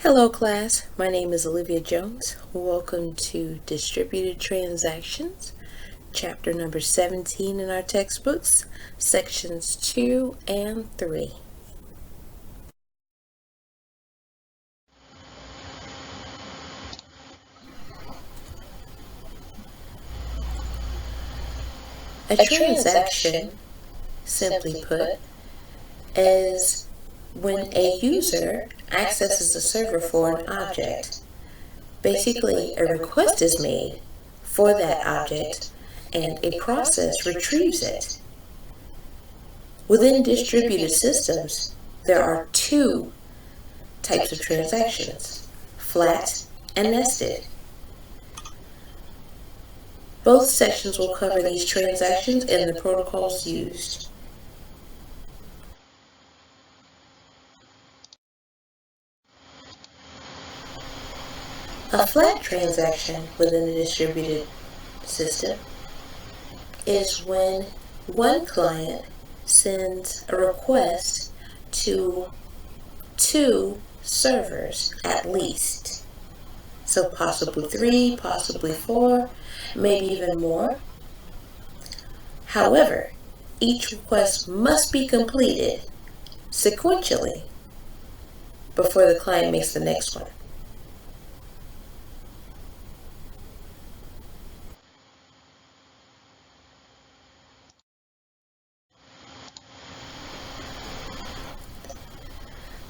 Hello class, my name is Olivia Jones. Welcome to Distributed Transactions, chapter number 17 in our textbooks, sections 2 and 3. A transaction, simply put, is when a user accesses a server for an object. Basically, a request is made for that object and a process retrieves it. Within distributed systems, there are two types of transactions, flat and nested. Both sections will cover these transactions and the protocols used. A flat transaction within a distributed system is when one client sends a request to two servers at least. So possibly 3, possibly 4, maybe even more. However, each request must be completed sequentially before the client makes the next one.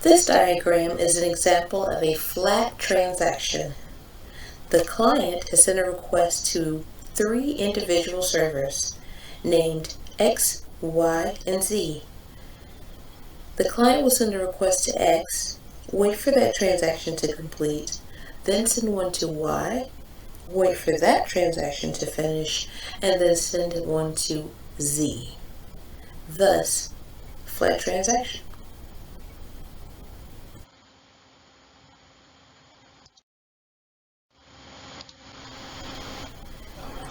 This diagram is an example of a flat transaction. The client has sent a request to 3 individual servers named X, Y, and Z. The client will send a request to X, wait for that transaction to complete, then send one to Y, wait for that transaction to finish, and then send one to Z. Thus, flat transaction.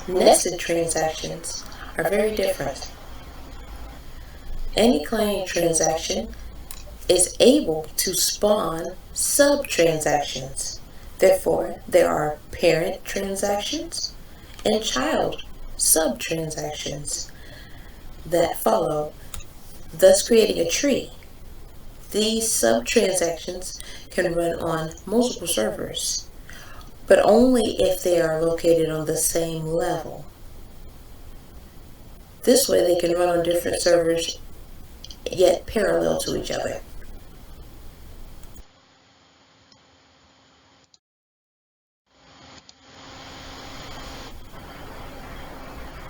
Nested transactions are very different. Any client transaction is able to spawn sub-transactions. Therefore, there are parent transactions and child sub-transactions that follow, thus creating a tree. These sub-transactions can run on multiple servers, but only if they are located on the same level. This way they can run on different servers yet parallel to each other.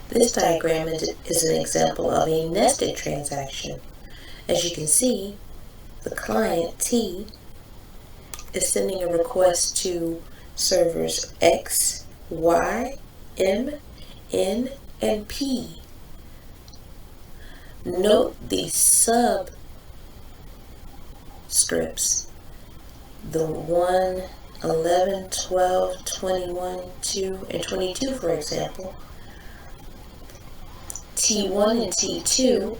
This diagram is an example of a nested transaction. As you can see, the client T is sending a request to servers X, Y, M, N, and P. Note the subscripts, the 1, 11, 12, 21, 2, and 22, for example. T1 and T2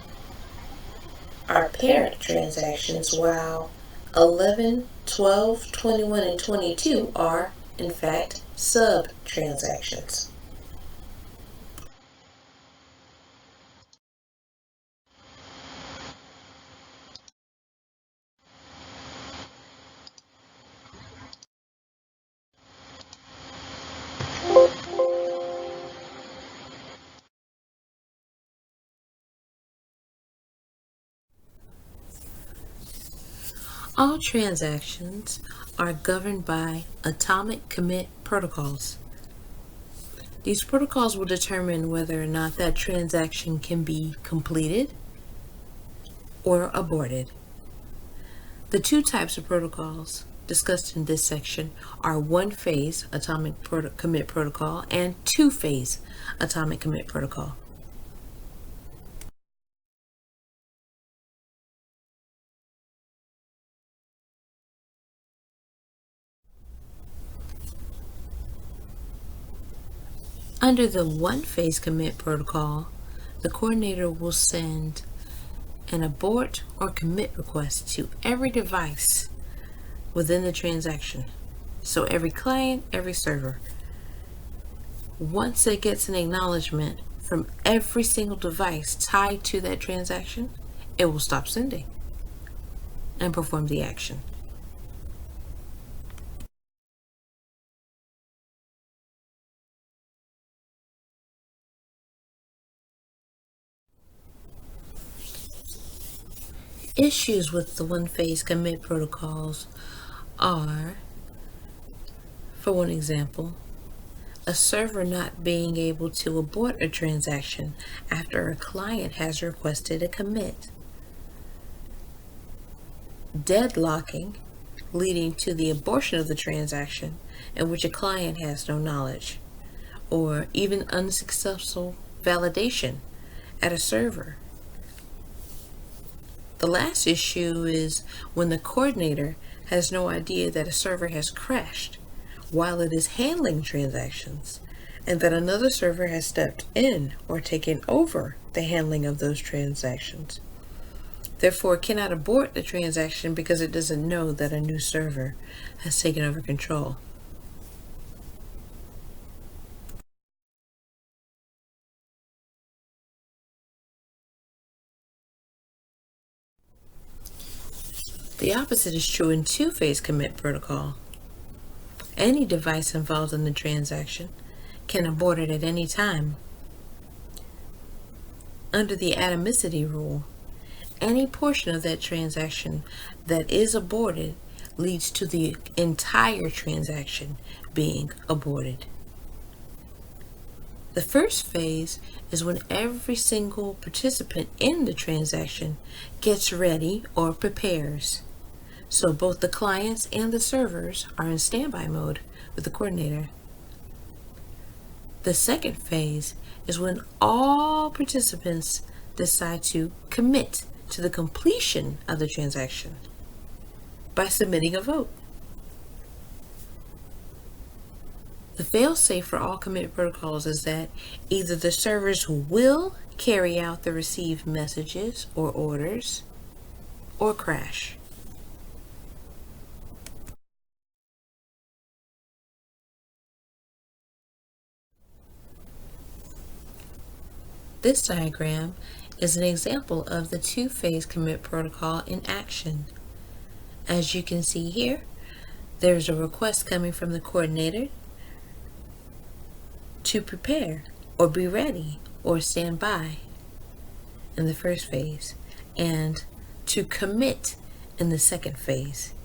are parent transactions, while 11, 12, 21, and 22 are, in fact, sub-transactions. All transactions are governed by atomic commit protocols. These protocols will determine whether or not that transaction can be completed or aborted. The two types of protocols discussed in this section are one-phase atomic commit protocol and two-phase atomic commit protocol. Under the one-phase commit protocol, the coordinator will send an abort or commit request to every device within the transaction. So every client, every server, once it gets an acknowledgement from every single device tied to that transaction, it will stop sending and perform the action. Issues with the one-phase commit protocols are, for one example, a server not being able to abort a transaction after a client has requested a commit, deadlocking, leading to the abortion of the transaction in which a client has no knowledge, or even unsuccessful validation at a server. The last issue is when the coordinator has no idea that a server has crashed while it is handling transactions, and that another server has stepped in or taken over the handling of those transactions. Therefore, it cannot abort the transaction because it doesn't know that a new server has taken over control. The opposite is true in two-phase commit protocol. Any device involved in the transaction can abort it at any time. Under the atomicity rule, any portion of that transaction that is aborted leads to the entire transaction being aborted. The first phase is when every single participant in the transaction gets ready or prepares. So both the clients and the servers are in standby mode with the coordinator. The second phase is when all participants decide to commit to the completion of the transaction by submitting a vote. The fail-safe for all commit protocols is that either the servers will carry out the received messages or orders or crash. This diagram is an example of the two-phase commit protocol in action. As you can see here, there's a request coming from the coordinator to prepare or be ready or stand by in the first phase, and to commit in the second phase.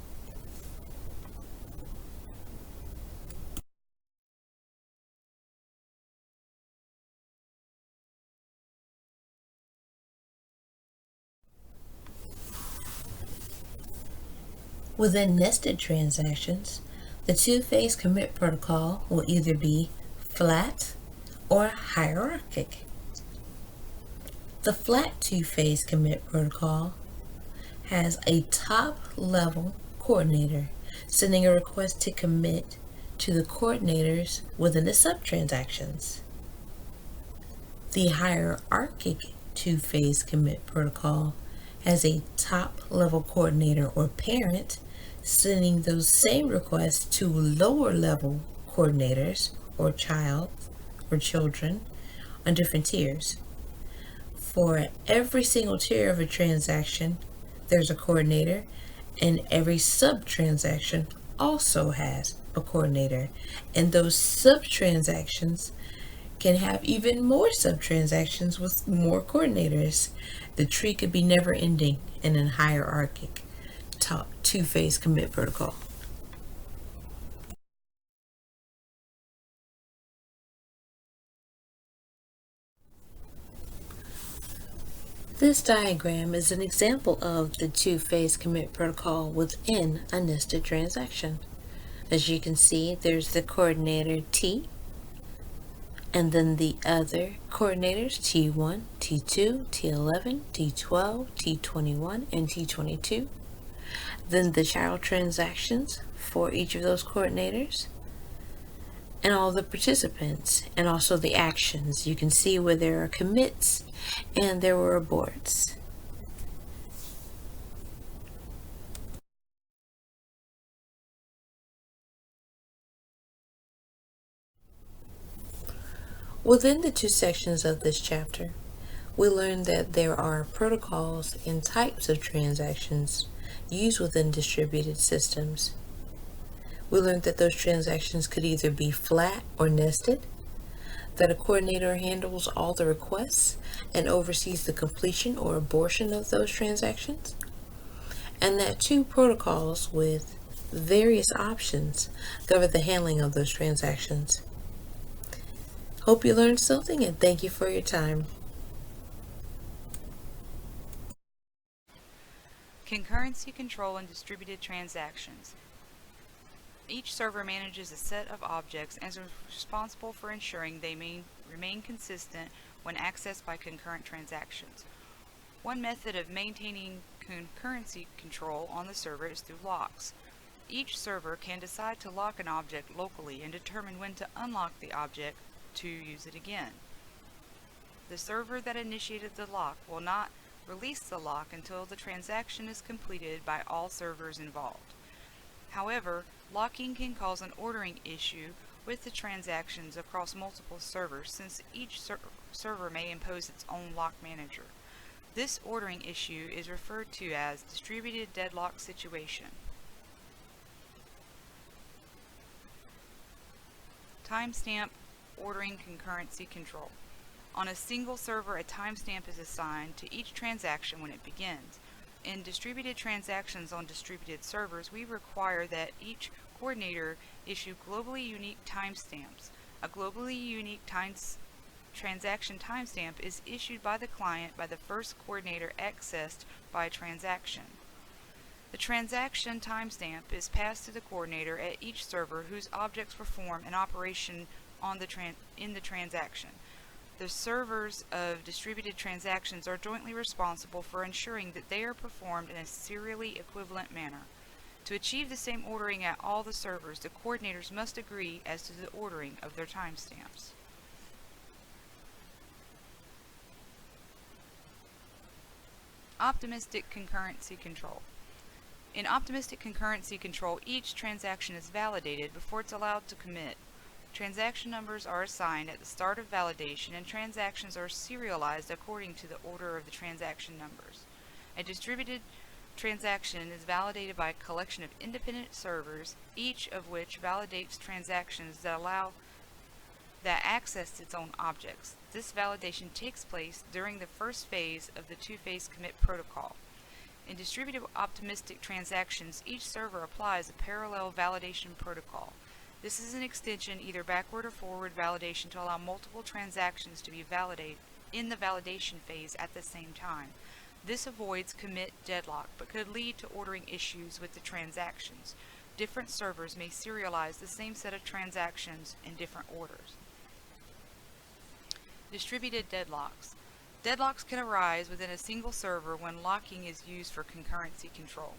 Within nested transactions, the two-phase commit protocol will either be flat or hierarchic. The flat two-phase commit protocol has a top-level coordinator sending a request to commit to the coordinators within the sub-transactions. The hierarchic two-phase commit protocol has a top-level coordinator or parent sending those same requests to lower-level coordinators or children on different tiers. For every single tier of a transaction, there's a coordinator, and every sub-transaction also has a coordinator. And those sub-transactions can have even more sub-transactions with more coordinators. The tree could be never ending in a hierarchic two-phase commit protocol. This diagram is an example of the two-phase commit protocol within a nested transaction. As you can see, there's the coordinator T, and then the other coordinators T1, T2, T11, T12, T21, and T22. Then the child transactions for each of those coordinators, and all the participants, and also the actions. You can see where there are commits and there were aborts. Within the two sections of this chapter, we learned that there are protocols and types of transactions used within distributed systems. We learned that those transactions could either be flat or nested, that a coordinator handles all the requests and oversees the completion or abortion of those transactions, and that two protocols with various options govern the handling of those transactions. Hope you learned something, and thank you for your time. Concurrency control and distributed transactions. Each server manages a set of objects and is responsible for ensuring they remain consistent when accessed by concurrent transactions. One method of maintaining concurrency control on the server is through locks. Each server can decide to lock an object locally and determine when to unlock the object to use it again. The server that initiated the lock will not release the lock until the transaction is completed by all servers involved. However, locking can cause an ordering issue with the transactions across multiple servers, since each server may impose its own lock manager. This ordering issue is referred to as distributed deadlock situation. Timestamp ordering concurrency control. On a single server, a timestamp is assigned to each transaction when it begins. In distributed transactions on distributed servers, we require that each coordinator issue globally unique timestamps. A globally unique transaction timestamp is issued by the client by the first coordinator accessed by a transaction. The transaction timestamp is passed to the coordinator at each server whose objects perform an operation in the transaction. The servers of distributed transactions are jointly responsible for ensuring that they are performed in a serially equivalent manner. To achieve the same ordering at all the servers, the coordinators must agree as to the ordering of their timestamps. Optimistic concurrency control. In optimistic concurrency control, each transaction is validated before it's allowed to commit. Transaction numbers are assigned at the start of validation, and transactions are serialized according to the order of the transaction numbers. A distributed transaction is validated by a collection of independent servers, each of which validates transactions that access its own objects. This validation takes place during the first phase of the two-phase commit protocol. In distributed optimistic transactions, each server applies a parallel validation protocol. This is an extension, either backward or forward validation, to allow multiple transactions to be validated in the validation phase at the same time. This avoids commit deadlock, but could lead to ordering issues with the transactions. Different servers may serialize the same set of transactions in different orders. Distributed deadlocks. Deadlocks can arise within a single server when locking is used for concurrency control.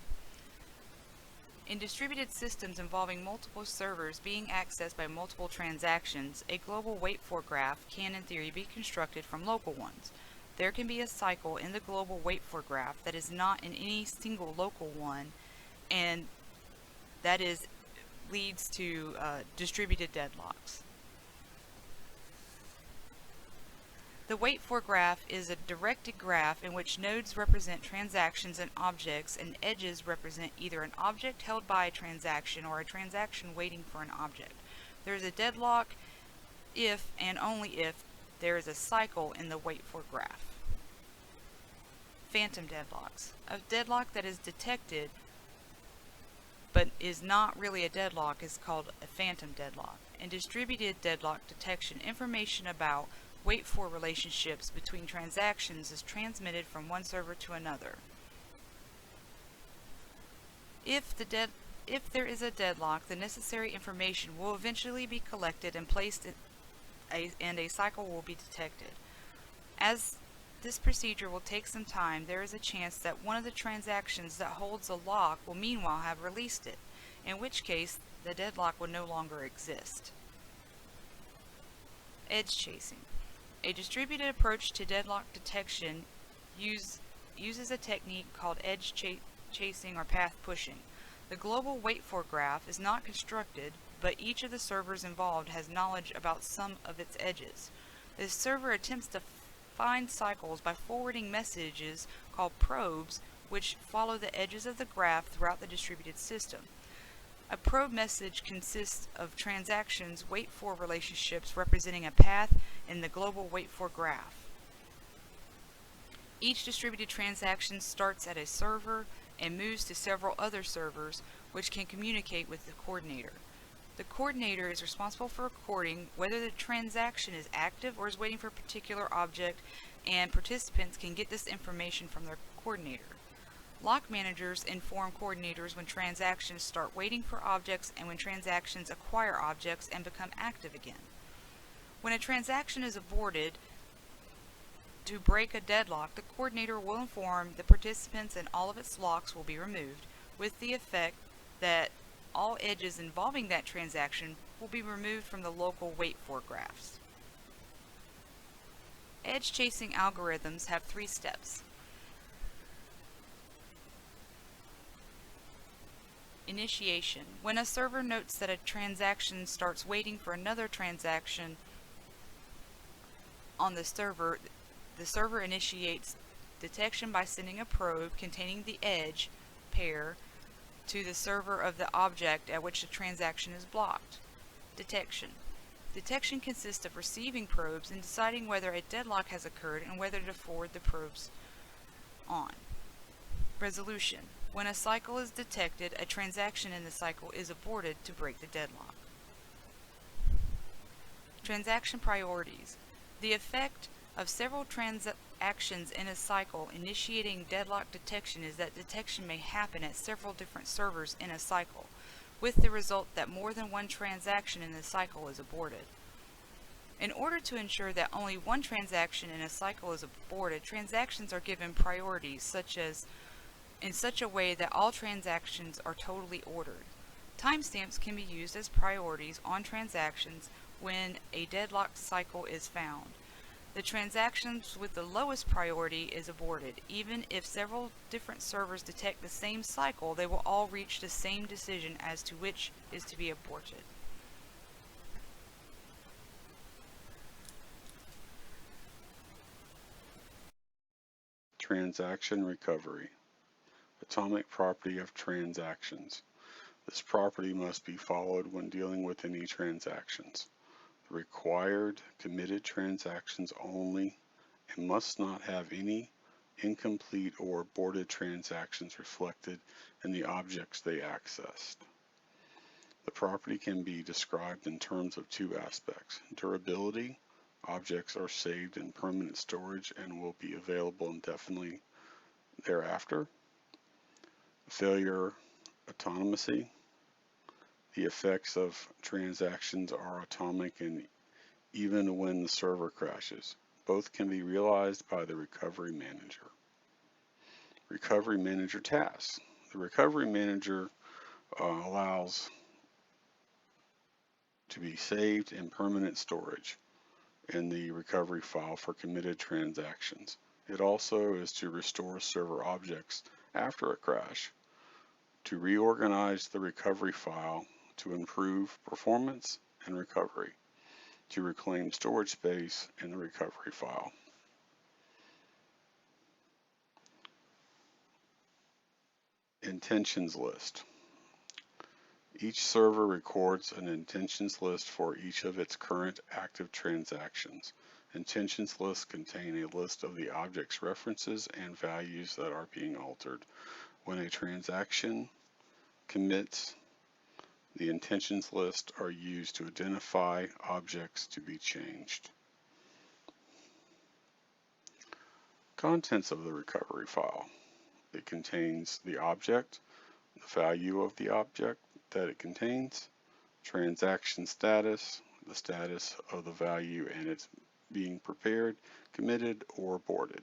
In distributed systems involving multiple servers being accessed by multiple transactions, a global wait-for graph can in theory be constructed from local ones. There can be a cycle in the global wait-for graph that is not in any single local one, and that leads to distributed deadlocks. The wait-for graph is a directed graph in which nodes represent transactions and objects, and edges represent either an object held by a transaction or a transaction waiting for an object. There is a deadlock if and only if there is a cycle in the wait-for graph. Phantom deadlocks. A deadlock that is detected but is not really a deadlock is called a phantom deadlock. In distributed deadlock detection, information about wait-for relationships between transactions is transmitted from one server to another. If there is a deadlock, the necessary information will eventually be collected and placed and a cycle will be detected. As this procedure will take some time, there is a chance that one of the transactions that holds a lock will meanwhile have released it, in which case the deadlock will no longer exist. Edge chasing. A distributed approach to deadlock detection uses a technique called edge chasing or path pushing. The global wait-for graph is not constructed, but each of the servers involved has knowledge about some of its edges. The server attempts to find cycles by forwarding messages called probes, which follow the edges of the graph throughout the distributed system. A probe message consists of transactions wait-for relationships representing a path in the global wait-for graph. Each distributed transaction starts at a server and moves to several other servers, which can communicate with the coordinator. The coordinator is responsible for recording whether the transaction is active or is waiting for a particular object, and participants can get this information from their coordinator. Lock managers inform coordinators when transactions start waiting for objects and when transactions acquire objects and become active again. When a transaction is aborted to break a deadlock, the coordinator will inform the participants and all of its locks will be removed, with the effect that all edges involving that transaction will be removed from the local wait-for graphs. Edge chasing algorithms have 3 steps. Initiation. When a server notes that a transaction starts waiting for another transaction on the server initiates detection by sending a probe containing the edge pair to the server of the object at which the transaction is blocked. Detection. Detection consists of receiving probes and deciding whether a deadlock has occurred and whether to forward the probes on. Resolution. When a cycle is detected, a transaction in the cycle is aborted to break the deadlock. Transaction priorities. The effect of several transactions in a cycle initiating deadlock detection is that detection may happen at several different servers in a cycle, with the result that more than one transaction in the cycle is aborted. In order to ensure that only one transaction in a cycle is aborted, transactions are given priorities in such a way that all transactions are totally ordered. Timestamps can be used as priorities on transactions when a deadlock cycle is found. The transactions with the lowest priority is aborted. Even if several different servers detect the same cycle, they will all reach the same decision as to which is to be aborted. Transaction recovery. Atomic property of transactions. This property must be followed when dealing with any transactions. The required committed transactions only and must not have any incomplete or aborted transactions reflected in the objects they accessed. The property can be described in terms of 2 aspects. Durability. Objects are saved in permanent storage and will be available indefinitely thereafter. Failure autonomy. The effects of transactions are atomic and even when the server crashes. Both can be realized by the recovery manager. Recovery manager tasks. The recovery manager allows to be saved in permanent storage in the recovery file for committed transactions. It also is to restore server objects after a crash, to reorganize the recovery file to improve performance and recovery, to reclaim storage space in the recovery file. Intentions list. Each server records an intentions list for each of its current active transactions. Intentions lists contain a list of the object's references and values that are being altered. When a transaction commits, the intentions list are used to identify objects to be changed. Contents of the recovery file. It contains the object, the value of the object that it contains, transaction status, the status of the value and it's being prepared, committed, or aborted.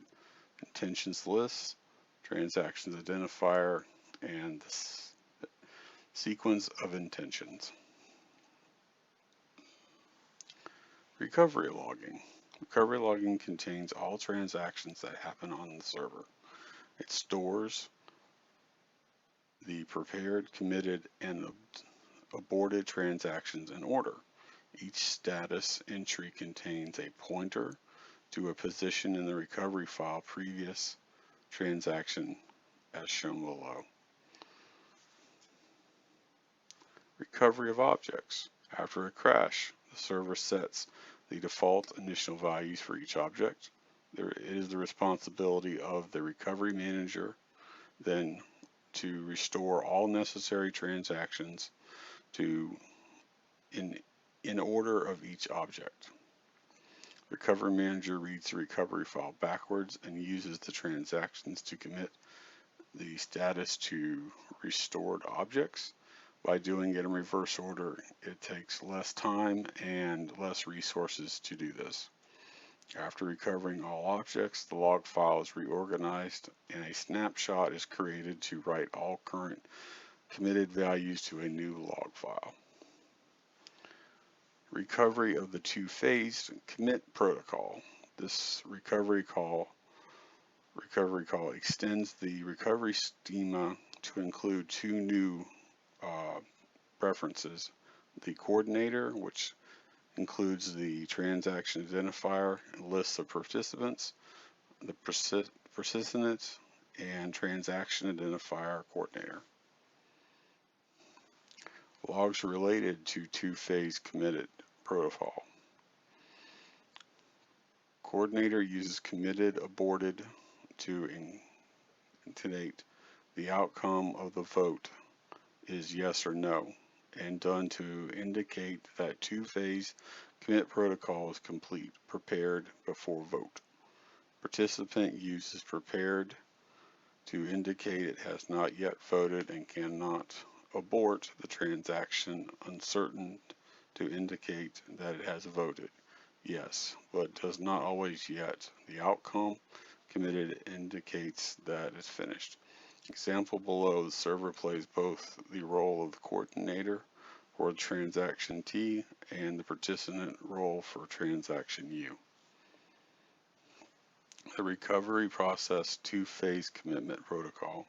Intentions list, transactions identifier, and the sequence of intentions. Recovery logging. Recovery logging contains all transactions that happen on the server. It stores the prepared, committed, and aborted transactions in order. Each status entry contains a pointer to a position in the recovery file previous transaction as shown below. Recovery of objects. After a crash, the server sets the default initial values for each object. It is the responsibility of the recovery manager then to restore all necessary transactions in order of each object. Recovery manager reads the recovery file backwards and uses the transactions to commit the status to restored objects. By doing it in reverse order, it takes less time and less resources to do this. After recovering all objects, the log file is reorganized and a snapshot is created to write all current committed values to a new log file. Recovery of the two-phased commit protocol. This recovery call extends the recovery schema to include two new preferences. The coordinator, which includes the transaction identifier and lists of participants, the persistent and transaction identifier coordinator. Logs related to two-phase committed protocol. Coordinator uses committed aborted to indicate the outcome of the vote is yes or no, and done to indicate that two-phase commit protocol is complete, prepared before vote. Participant uses prepared to indicate it has not yet voted and cannot abort the transaction. Uncertain to indicate that it has voted yes, but does not always yet. The outcome committed indicates that it's finished. Example below, the server plays both the role of the coordinator for transaction T and the participant role for transaction U. The recovery process two-phase commitment protocol.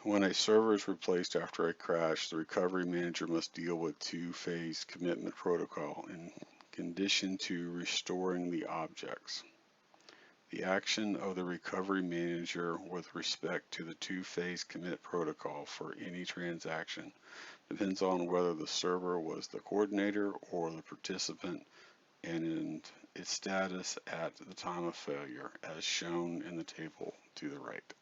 When a server is replaced after a crash, the recovery manager must deal with two-phase commitment protocol in condition to restoring the objects. The action of the recovery manager with respect to the two-phase commit protocol for any transaction depends on whether the server was the coordinator or the participant and in its status at the time of failure, as shown in the table to the right.